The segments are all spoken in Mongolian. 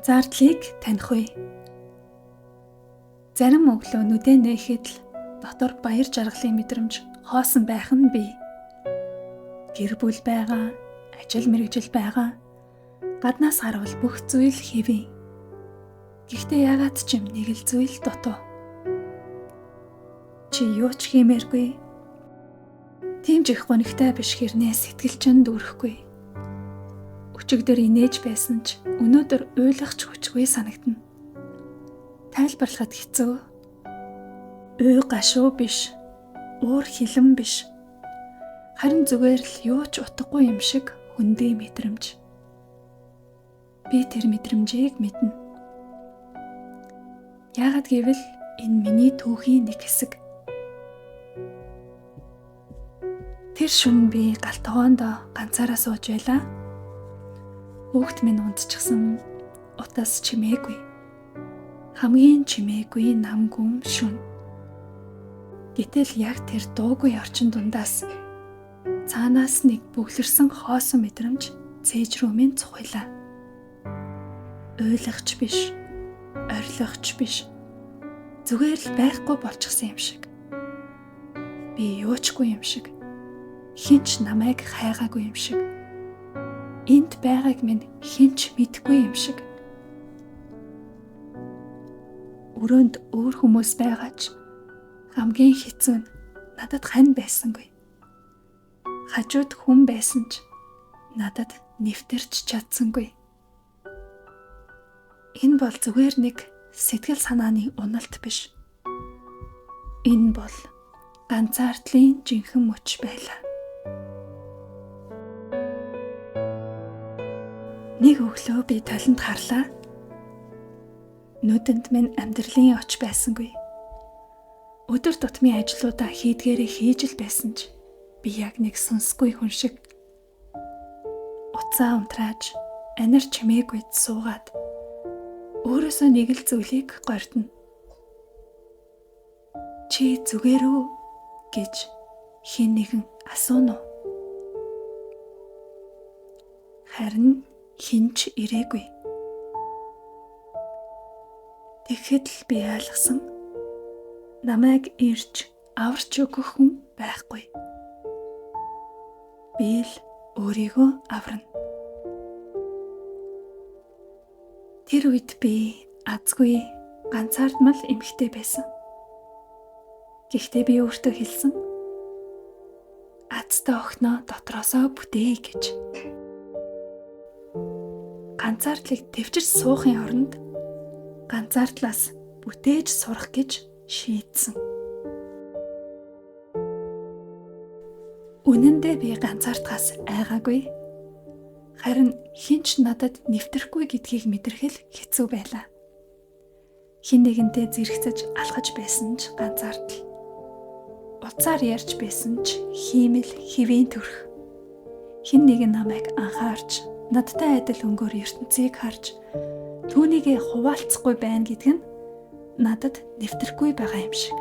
Ганцаардлыг таних үе. Зарим өглөө нүдээ нээхэд л дотор баяр жаргалын мэдрэмж хоосон байх нь бий. Гэр бүл байгаа, ажил мэргэжил байгаа. Гаднаас харвал бүх зүйл хэвэн. Гэхдээ яагаад ч юм нэг л зүйл дутуу. Чи юу ч хиймээргүй. Тийм ч их гонигтай биш хэрнээ сэтгэл чинь дүүрэхгүй. Өчигдөр инээж байсан ч өнөөдөр уйлах ч хүчгүй санагдана. Тайлбарлахад хэцүү. Үй гашуу биш, уур хилэн биш. Харин зүгээр л юу ч утгагүй юм шиг хүндий мэдрэмж. Би тэр мэдрэмжийг мэднэ. Яагад гэвэл энэ миний түүхийн нэг хэсэг. Тэр шөнө би галтгоондоо ганцаараа сууж байлаа. Хүүхэд минь унтчихсан, утас чимээгүй. Хамгийн чимээгүй намгүм шөнө. Гэтэл яг тэр дуугүй орчин дундаас цаанаас нэг бүглэрсэн хоосон мэдрэмж цээж рүү минь цухилаа. Уйлахч биш, орилгоч биш. Зүгээр л байхгүй болчихсон юм шиг. Би юучгүй юм шиг. Хинч намайг хайгаагүй юм шиг. Энд байгааг минь хинч мэдэхгүй юм шиг. Өрөөнд өөр хүмүүс байгаа ч хамгийн хэцүү нь надад хань байсангүй. Хажууд хүн байсан ч надад нэвтэрч чадсангүй. Энэ бол зүгээр нэг сэтгэл санааны уналт биш. Энэ бол ганцаардлын жинхэнэ мөч байлаа. Нэг өглөө би талент харлаа. Нүдэнд минь амьдралын оч байсангүй. Өдөр тутмын ажлуудаа хийдгээрээ хийж л байсан ч би яг нэг сонсгүй хүн шиг. Уцаа унтрааж, анир чимээгүйд суугаад өөрөөсөө нэг л зүйлийг гордно. Чи зүгээр үү гэж хэн нэгэн асууно. Харин хинч ирээгүй. Тэгэхэд л би ойлгосон. Намайг ирж аварч өгөх хүн байхгүй. Би л өөрийгөө аварна. Тэр үед би азгүй ганцаардмал эмэгтэй байсан. Гэхдээ би өөртөө хэлсэн. Азтай охиноо дотроосоо бүтээе гэж. Ганцаардлыг төвчж суухын оронд ганцаардлаас бүтээж сурах гэж шийдсэн. Үнэн дээр би ганцаардхаас айгаагүй. Харин хинч надад нэвтрэхгүй гэдгийг мэдэрхэл хэцүү байлаа. Хин нэгэнтэй зэрэгцэж алхаж байсан ч ганцаардал. Уцаар ярьж байсан ч хиймэл хэвийн төрх. Хин нэгэн намайг анхаарч надтай адил өнгөөр ертөнцийг харж түүнийгээ хуваалцахгүй байна гэдг нь надад нэвтрэхгүй байгаа юм шиг.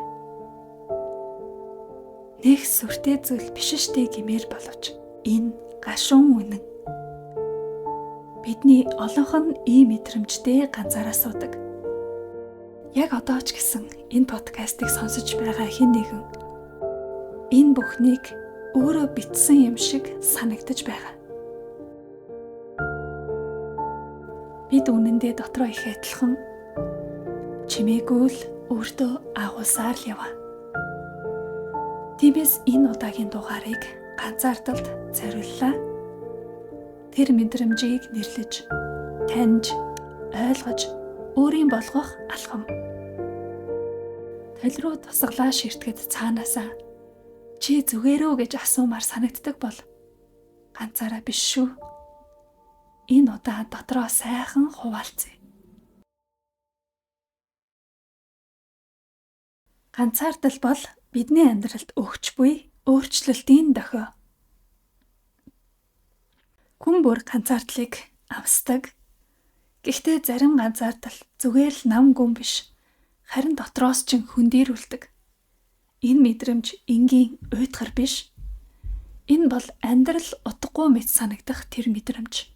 Нэг сүртэй зүйл биш штэ гэмээр боловч энэ гашуун үнэн. Бидний олонх нь ийм мэдрэмжтэй ганцаараа суудаг. Яг одоо ч гэсэн энэ подкастыг сонсож байгаа хэн нэгэн энэ бүхнийг өөрөө бичсэн юм шиг санагдаж байгаа. Бид үнэндээ дотроо их адилхан чимээгүй л өөртөө агуулсаар л яваа. Тиймээс энэ удаагийн дугаарыг ганцаардалд зориуллаа. Тэр мэдрэмжийг нэрлэж, таньж, ойлгож, өөрийн болгох алхам. Тал руу тусгалаа ширтгэд цаанаасаа чи зүгээр үү гэж асуумаар санагддаг бол ганцаараа биш шүү. Энэ удаа дотроо сайхан хуваалцъя. Ганцаардал бол бидний амьдралд өгч буй өөрчлөлтийн дохио. Хүн бүр ганцаардлыг авсдаг. Гэхдээ зарим ганцаардал зүгээр л нам гүн биш. Харин дотроос ч хөндийрүүлдэг. Энэ мэдрэмж энгийн уйтгар биш. Энэ бол амьдрал утгагүй мэт санагдах тэр мэдрэмж.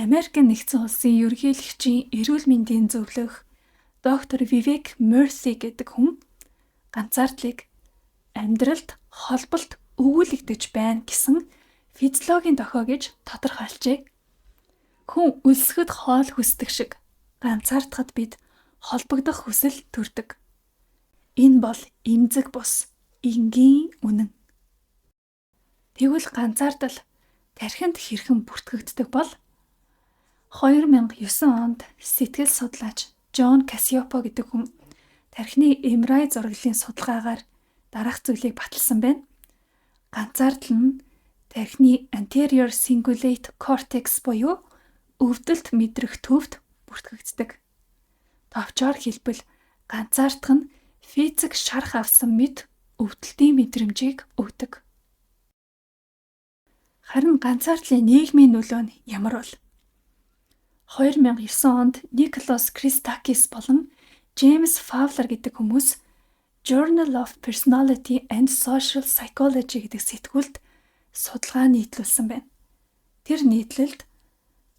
Америкийн нэгдсэн улсын ерөнхийлөгчийн эрүүл мэндийн зөвлөх доктор Вивек Мёрфи гэдэг хүн ганцаардлыг амьдралд холболт өгүүлэгдэж байна гэсэн физиологийн дохио гэж тодорхойлжээ. Хүн өлсгөд хоол хүсдэг шиг ганцаардахад бид холбогдох хүсэл төрдөг. Энэ бол эмзэг бус, энгийн үнэн. Тэгвэл ганцаардал тархинд хэрхэн бүртгэгддэг бол 2009 онд сэтгэл судлаач Джон Кассиопо гэдэг хүн тархины MRI зураглалын судалгаагаар дараах зүйлийг баталсан байна. Ганцаардал нь тархины anterior cingulate cortex буюу өвдөлт мэдрэх төвд бүртгэгддэг. Товчоор хэлбэл ганцаардах нь физик шарах авсан мэд өвдөлтийн мэдрэмжийг өгдөг. Харин ганцаардлын нийгмийн нөлөө нь ямар бол? 2009 онд Николас Кристакис болон Джеймс Фавлер гэдэг хүмүүс Journal of Personality and Social Psychology гэдэг сэтгүүлд судалгаа нийтлүүлсэн байна. Тэр нийтлэлд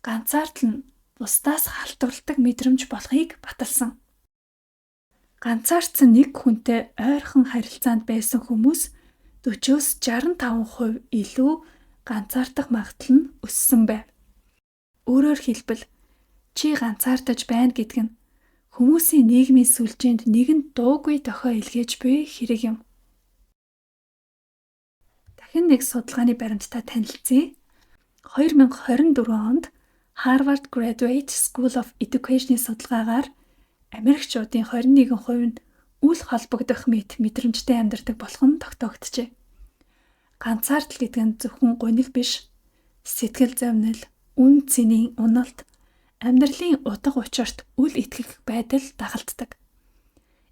ганцаардал нь бусдаас халтуралдаг мэдрэмж болохыг баталсан. Ганцаардсан нэг хүнтэй ойрхон харилцаанд байсан хүмүүс 40-65% илүү ганцаардах магадлал нь өссөн байв. Өөрөөр хэлбэл чи ганцаардаж байна гэдэг нь хүмүүсийн нийгмийн сүлжээнд нэгэн дуугүй дохио илгээж буй хэрэг юм. Дахин нэг судалгааны баримттай танилцъя. 2024 онд Harvard Graduate School of Education-ийн судалгаагаар Америкчуудын 21% нь үл холбогдох мэдрэмжтэй амьдардаг болох нь тогтоогджээ. Ганцаардал гэдэг нь зөвхөн гуниг биш, сэтгэл зовнил, үн цэнийн уналт, амьдралын утга учирт үл итгэх байдал дагалддаг.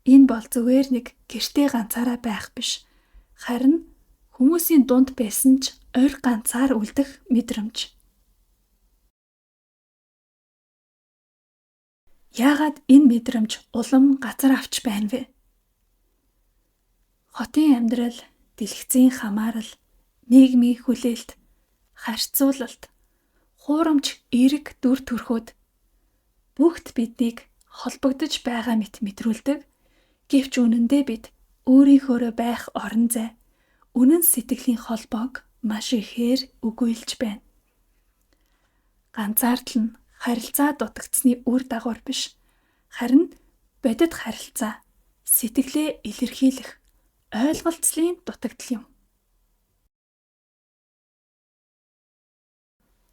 Энэ бол зүгээр нэг гэртээ ганцаараа байх биш, харин хүмүүсийн дунд байсан ч ойр ганцаар үлдэх мэдрэмж. Яагаад энэ мэдрэмж улам газар авч байна вэ? Хотын амьдрал, дэлгэцийн хамаарал, нийгмийн хүлээлт, харьцуулалт, хуурамч эерэг дүр төрхүүд бүгд биднийг холбогдож байгаа мэт мэдрүүлдэг. Гэвч үнэндээ бид өөрийнхөөрөө байх орон зай, үнэн сэтгэлийн холбоог маш ихээр үгүйлж байна. Ганцаардал нь харилцаа дутагдсны үр дагавар биш, харин бодит харилцаа, сэтгэлээ илэрхийлэх ойлголцлын дутагдал юм.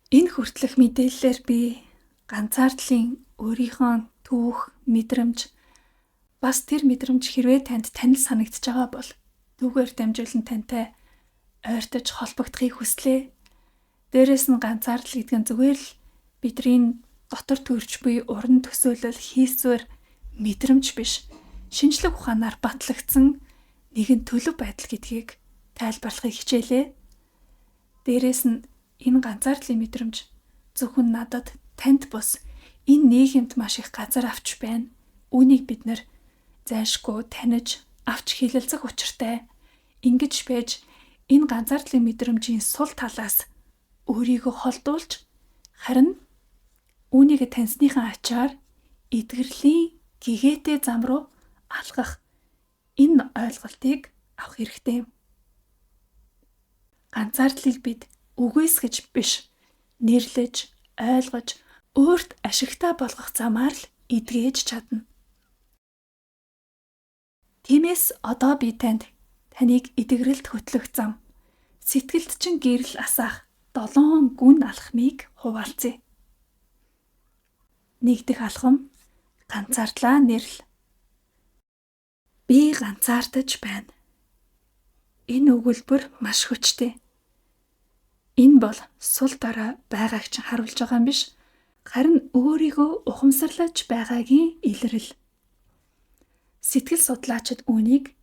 Энэ хүртэлх мэдээллээр би ганцаардлын өөрийнхөө түүх, мэдрэмж, бас тэр мэдрэмж хэрвээ танд танил санагдж байгаа бол түүгээр дамжуулан тантай ойртож холбогдохыг хүслээ. Дээрээс нь ганцаардал гэдэг нь зүгээр л бидний дотор төрж буй уран төсөөлөл, хийсвэр, мэдрэмж биш, шинжлэх ухаанаар батлагдсан нэгэн төлөв байдал гэдгийг тайлбарлахыг хичээлээ. Дээрээс нь энэ ганцаардлын мэдрэмж зөвхөн надад, танд бус энэ нийгэмд маш их газар авч байна. Үүнийг бид нэр зайлшгүй таних, авч хилэлцэх учиртай. Ингэж байж энэ ганцаардлын мэдрэмжийн сул талаас өөрийгөө холдуулж, харин үүнийг таньсныхаа ачаар эдгэрлийн гэгээтэй зам руу алхах энэ ойлголтыг авах хэрэгтэй юм. Ганцаардлыг бид үгүйсгэж биш, нэрлэж, ойлгож, өөрт ашигтай болгох замаар л эдгэж чадна. Тиймээс одоо би таныг эдгэрэлд хөтлөх зам, сэтгэлд чин гэрэл асаах 7 гүн алхмыг хуваалцъя. Нэгдүгээр алхам ганцаардлаа нэрл. Би ганцаардаж байна. Энэ өгүүлбэр маш хүчтэй. Энэ бол сул дараа байгааг чинь харуулж байгаа юм биш, харин өөрийгөө ухамсарлаж байгаагийн илрэл. Сэтгэл судлаачид үүнийг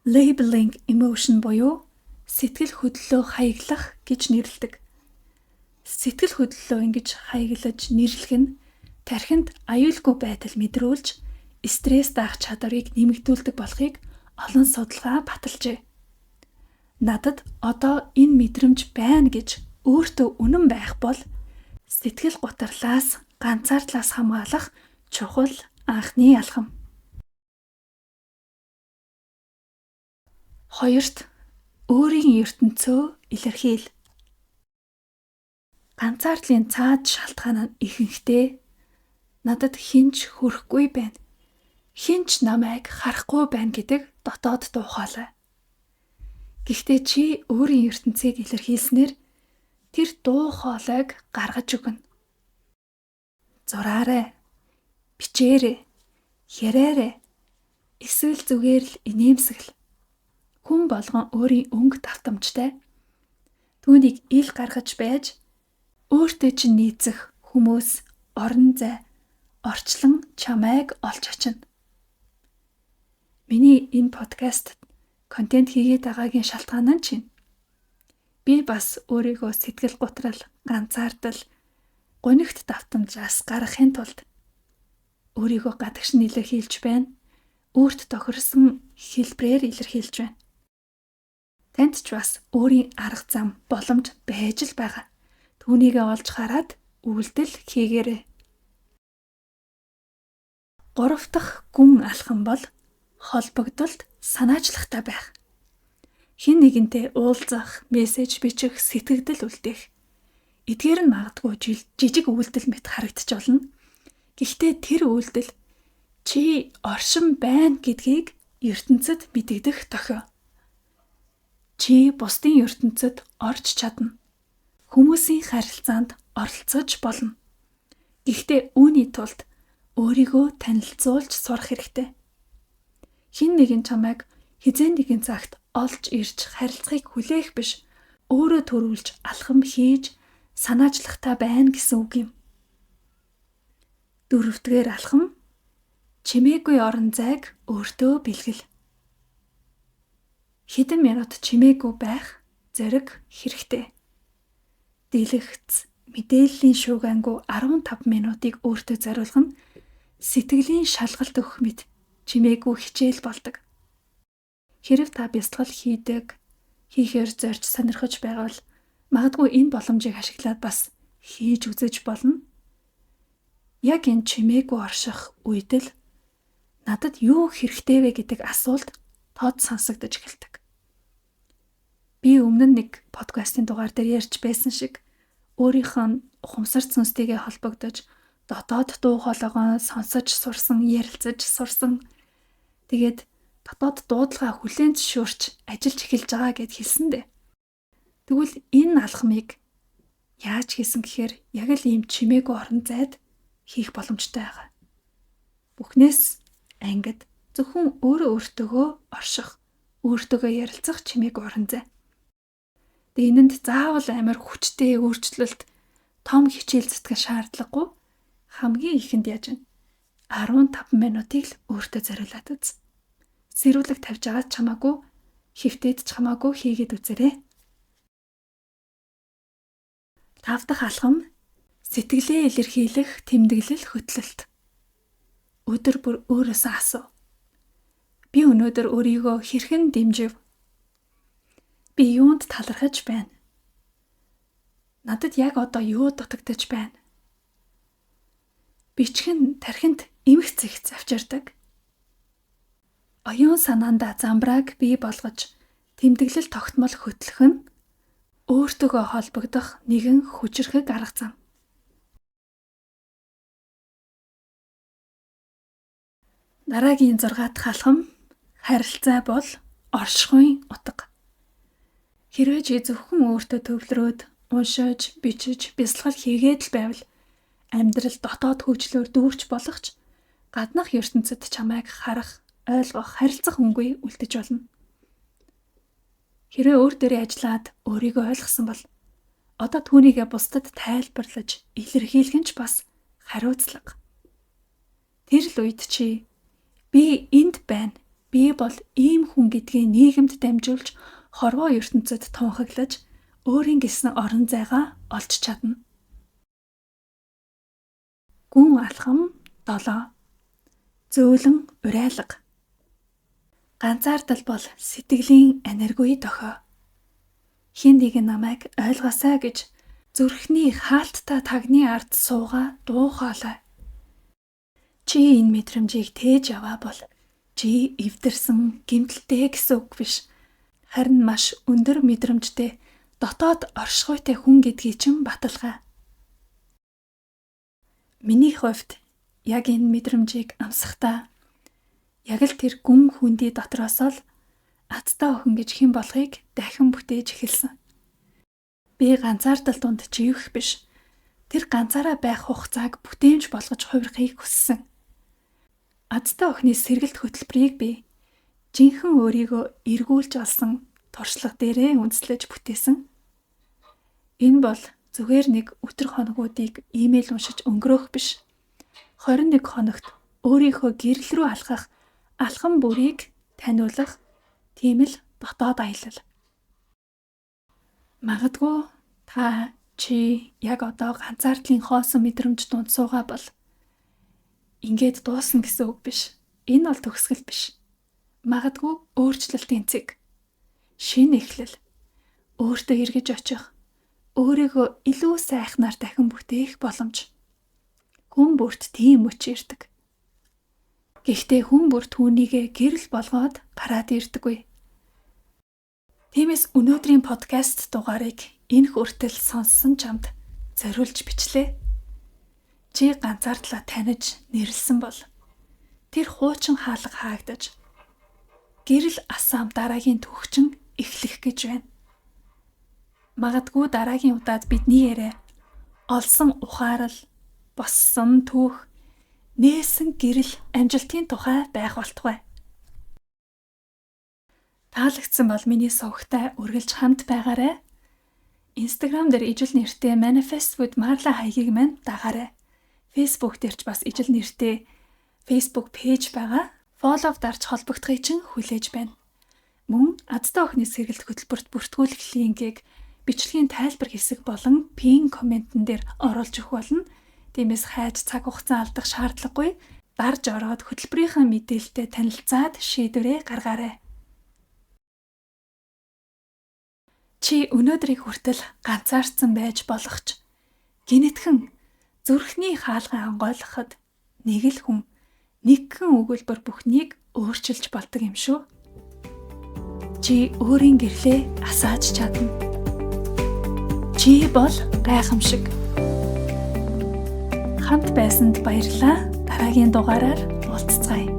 labeling emotion буюу сэтгэл хөдлөлөө хаяглах гэж нэрлэдэг. Сэтгэл хөдлөлөө ингэж хаяглаж нэрлэх нь тархинд аюулгүй байдал мэдрүүлж, стресс даах чадварыг нэмэгдүүлдэг болохыг олон судалгаа баталжээ. Надад одоо энэ мэдрэмж байна гэж өөртөө үнэн байх бол Сэтгэл гутралаас, ганцаардлаас хамгаалах чухал анхны алхам. Хоёрт, өөрийн ертөнцөө илэрхийл. Ганцаардлын цаад шалтгаан нь ихэнхдээ надад хинч хүрэхгүй байна. Хинч намайг харахгүй байна гэдэг дотоод дуу хоолой. Гэхдээ чи өөрийн ертөнцийг илэрхийлснээр тэр дуу хоолойг гаргаж өгнө. Зураарай, бичээрэй, яриарай, эсвэл зүгээр л инээмсэгэл. Хүн болгон өөрийн өнгө давтамжтай. Түүнийг ил гаргаж байж, өөртөө чинь нийцэх хүмүүс, орон зай, орчлон чамайг олж очино. Миний энэ подкаст контент хийгээд байгаагийн шалтгаан нь чинь би бас өөрийгөө сэтгэл гутрал, ганцаардал, гунигт давтамжаас гаргахын тулд өөрийгөө гадагш нь илэрхийлж байна. Өөрт тохирсон хэлбрээр илэрхийлж байна. Танд ч бас өөрийн арга зам, боломж байж л байгаа. Түүнийгээ олж хараад үйлдэл хийгээрэй. 3 дахь гүн алхам бол холбогдолд санаачлагтай байх. Хэн нэгэнтэй уулзах, мессеж бичих, сэтгэгдэл үлдээх. Эдгээр нь магадгүй жижиг үйлдэл мэт харагдаж болно. Гэхдээ тэр үйлдэл чи оршин байна гэдгийг ертөнцид мэдэгдэх дохио. Чи бусдын ертөнцид орж чадна. Хүмүүсийн харилцаанд оролцож болно. Гэхдээ үүний тулд өөрийгөө танилцуулж сурах хэрэгтэй. Хэн нэгэн чамайг хизээ нэгэн цагт олж ирж харилцахыг хүлээх биш, өөрөө төрүүлж алхам хийж санаачлагтай байна гэсэн үг юм. 4-р алхам, чимээгүй орон зайг өөртөө бэлгэл. Хэдэн минут чимээгүй байх зэрэг хэрэгтэй. Дэлгэц, мэдээллийн шуугиангүй 15 минутыг өөртөө зориулах нь сэтгэлийн шалгалт өгөх мэт чимээгүй хичээл болдог. Хэрэв та бясалгал хийхээр зорж сонирхож байвал магадгүй энэ боломжийг ашиглаад бас хийж үзэж болно. Яг энэ чимээгүй орших үед л надад юу хэрэгтэй вэ гэдэг асуулт тод сонсогдож эхэлдэг. Би өмнө нь нэг подкастын дугаар дээр ярьж байсан шиг өөрийнхөө ухамсар цэнцтэйгээ холбогдож дотоод дуу хоолойгоо сонсож сурсан, ярилцаж сурсан. Тэгээд дотоод дуудлага хүлээн зөвшөөрч ажиллаж эхэлж байгаа гэд хэлсэндээ. Тэгвэл энэ алхмыг яаж хийсэн гэхээр яг л ийм чимээгүй орон зайд хийх боломжтой байгаа. Бүхнээс ангид зөвхөн өөртөөгөө орших, өөртөөгөө ярилцах чимээгүй орон зай. Тэгээ энэнд заавал амар хүчтэй өөрчлөлт, том хичээл зүтгэл шаардлагагүй. Хамгийн ихэнд яаж вэ? 15 минутыг л өөртөө зориулаад үз. Сэрүүлэг тавьж байгаа ч хамаагүй, хэвтээд ч хамаагүй хийгээд үзээрэй. 5 дахь алхам, сэтгэлээ илэрхийлэх тэмдэглэл хөтлөлт. Өдөр бүр өөрөөсөө асуу. Би өнөөдөр өөрийгөө хэрхэн дэмжив? Би юунд талархаж байна? Надад яг одоо юу дутагдаж байна? Бичгэн тархинд эмх зэгц авчирдаг. Оюун санаандаа замбрааг бий болгож тэмдэглэл тогтмол хөтлөх нь өөртөөгөө холбогдох нэгэн хүчрхэг арга зам. Дараагийн 6 дахь алхам, харилцаа бол оршихуйн утга. Хэрвээ чи зөвхөн өөртөө төвлөрөөд, уншиж, бичиж, бясалгал хийгээд л байвал амьдрал дотоод хөгжлөөр дүүрч болох ч гаднах ертөнцид чамайг харах, ойлгох, харилцах хүнгүй үлдэж болно. Хэрвээ өөр дээрээ ажиллаад өөрийгөө ойлгосон бол одоо түүнийгээ бусдад тайлбарлаж, илэрхийлэх нь ч бас хариуцлага. Тэр л үед чи би энд байна. Би бол ийм хүн гэдгийг нийгэмд дамжуулж, хорвоо ертөнцид тунхаглаж, өөрийн гэсэн орон зайгаа олж чадна. Гүн алхам 7. Зөөлөн уриалга. Ганцаардал бол сэтгэлийн энерги дохио. Хэн нэгэн намайг ойлгосоо гэж зүрхний хаалттай тагны ард суугаа дуу хоолой. Чи энэ мэдрэмжийг тээж аваа бол чи эвдэрсэн, гэмтэлтэй гэсэн үг биш. Харин маш өндөр мэдрэмжтэй, дотоод оршихуйтай хүн гэдгийг чинь баталгаа. Миний хувьд яг энэ мэдрэмжийг амсахдаа яг л тэр гүн хүндий дотроос л азтай охин гэж хэн болохыг дахин бүтээж эхэлсэн. Би ганцаардал дунд живэх биш. Тэр ганцаараа байх хугацааг бүтээмж болгож хувирахыг хүссэн. Азтай охины сэргэлт хөтөлбөрийг би жинхэнэ өөрийгөө эргүүлж олсон туршлага дээрээ үндэслэж бүтээсэн. Энэ бол зүгээр нэг өтөр хоногуудыг имэйл уншиж өнгөрөөх биш. 21 хоногт өөрийнхөө гэрэл рүү алхах алхам бүрийг таниулах тийм л дотоод аялал. Магадгүй та чи яг одоо ганцаардлын хоосон мэдрэмж дунд суугаа бол ингээд дуусна гэсэн үг биш. Энэ бол төгсгөл биш. Магадгүй өөрчлөлтийн цэг. Шинэ эхлэл. Өөртөө эргэж очих. Өөрийгөө илүү сайхнаар дахин бүтээх боломж. Хүн бүрт тийм мөч ирдэг. Гэхдээ хүн бүр түүнийгээ гэрэл болгоод гараад ирдэггүй. Тиймээс өнөөдрийн подкаст дугаарыг энэ хүртэл сонссон чамд зориулж бичлээ. Чи ганцаардлаа таних, нэрлсэн бол тэр хуучин хаалга хаагдаж гэрэл асаам дараагийн төвчин эхлэх гэж байна. Магадгүй дараагийн удаад бидний яриа олсон ухаарал, боссон түүх, нээсэн гэрэл амжилтын тухай байх болтугай. Таалагдсан бол миний сувагтай үргэлж хамт байгаарай. Instagram дээр ижил нэртэй Manifest with Marla хаягийг мань дагаарай. Facebook дээр ч бас ижил нэртэй Facebook пэйж байгаа. Follow дарж холбогдохыг чинь хүлээж байна. Мөн азтай охины сэргэлт хөтөлбөрт бүртгүүлэх линкийг бичлэгийн тайлбар хэсэг болон пин комментэн дээр оруулж өгөх болно. Тиймээс хайж цаг хугацаа алдах шаардлагагүй. Дарж ороод хөтөлбөрийнхаа мэдээлэлтэй танилцаад шийдвэрээ гаргаарай. Чи өнөөдрийг хүртэл ганцаарцсан байж болох ч гинэтхэн зүрхний хаалгаа онгойлгоход нэг л хүн нэгэн өгүүлбэр бүхнийг өөрчилж болдог юм шүү. Чи өөрийн гэрлээ асааж чадна. Чи бол гайхамшиг. Хамт байсанд баярлалаа. Дараагийн дугаараар уулзцгаая.